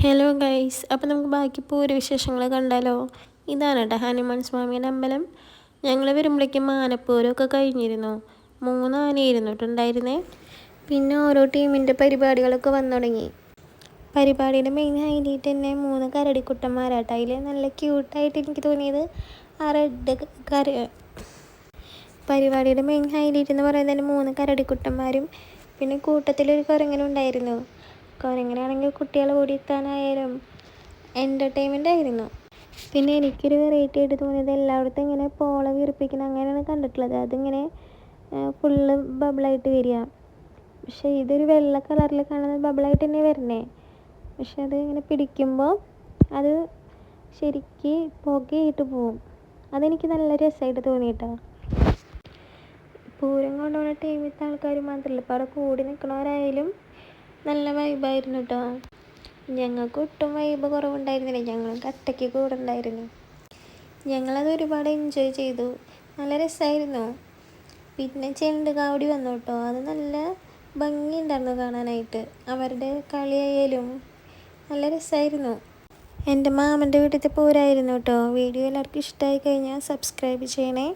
Hello guys, അപ്പോൾ നമുക്ക് ബാക്കി പൂര വിശേഷങ്ങൾ കണ്ടാലോ. ഇതാണ് കേട്ടോ ഹനുമാൻ സ്വാമിയുടെ അമ്പലം. ഞങ്ങൾ വരുമ്പോഴേക്കും മാനപ്പൂരമൊക്കെ കഴിഞ്ഞിരുന്നു. 3 ആനയായിരുന്നു ഉണ്ടായിരുന്നേ. പിന്നെ ഓരോ ടീമിൻ്റെ പരിപാടികളൊക്കെ വന്നു തുടങ്ങി. പരിപാടിയുടെ മെയിൻ ഹൈലൈറ്റ് തന്നെ 3 കരടിക്കുട്ടന്മാരാട്ടോ. അതിൽ നല്ല ക്യൂട്ടായിട്ട് എനിക്ക് തോന്നിയത് ആ റെഡ് പരിപാടിയുടെ മെയിൻ ഹൈലൈറ്റ് എന്ന് പറയുന്നത് തന്നെ 3 കരടിക്കുട്ടന്മാരും പിന്നെ കൂട്ടത്തിലൊരു കുരങ്ങനും ഉണ്ടായിരുന്നു. കുരങ്ങനാണെങ്കിൽ കുട്ടികളെ ഓടിയെത്താനായാലും എൻ്റർടൈൻമെൻ്റ് ആയിരുന്നു. പിന്നെ എനിക്കൊരു വെറൈറ്റി ആയിട്ട് തോന്നിയത് എല്ലായിടത്തും ഇങ്ങനെ പോള വീർപ്പിക്കുന്ന അങ്ങനെയാണ് കണ്ടിട്ടുള്ളത്. അതിങ്ങനെ ഫുള്ള് ബബിളായിട്ട് വരിക. പക്ഷേ ഇതൊരു വെള്ള കളറിൽ കാണുന്നത് ബബിളായിട്ട് തന്നെ വരണേ. പക്ഷെ അത് ഇങ്ങനെ പിടിക്കുമ്പോൾ അത് ശരിക്ക് പുകയായിട്ട് പോവും. അതെനിക്ക് നല്ല രസമായിട്ട് തോന്നിയിട്ടോ. പൂരം കൊണ്ടുപോകുന്ന ടീമിലത്തെ ആൾക്കാർ മാത്രമല്ല, ഇപ്പോൾ അവിടെ കൂടി നിൽക്കണവരായാലും നല്ല വൈബായിരുന്നു കേട്ടോ. ഞങ്ങൾക്ക് ഒട്ടും വൈബ് കുറവുണ്ടായിരുന്നില്ല. ഞങ്ങളും കട്ടയ്ക്ക് കൂടെ ഉണ്ടായിരുന്നു. ഞങ്ങളത് ഒരുപാട് എൻജോയ് ചെയ്തു. നല്ല രസമായിരുന്നു. പിന്നെ ചെണ്ട് കാവടി വന്നു കേട്ടോ. അത് നല്ല ഭംഗിയുണ്ടായിരുന്നു കാണാനായിട്ട്. അവരുടെ കളിയായാലും നല്ല രസമായിരുന്നു. എൻ്റെ മാമൻ്റെ വീട്ടിലത്തെ പൂരമായിരുന്നു കേട്ടോ. വീഡിയോ എല്ലാവർക്കും ഇഷ്ടമായി കഴിഞ്ഞാൽ സബ്സ്ക്രൈബ് ചെയ്യണേ.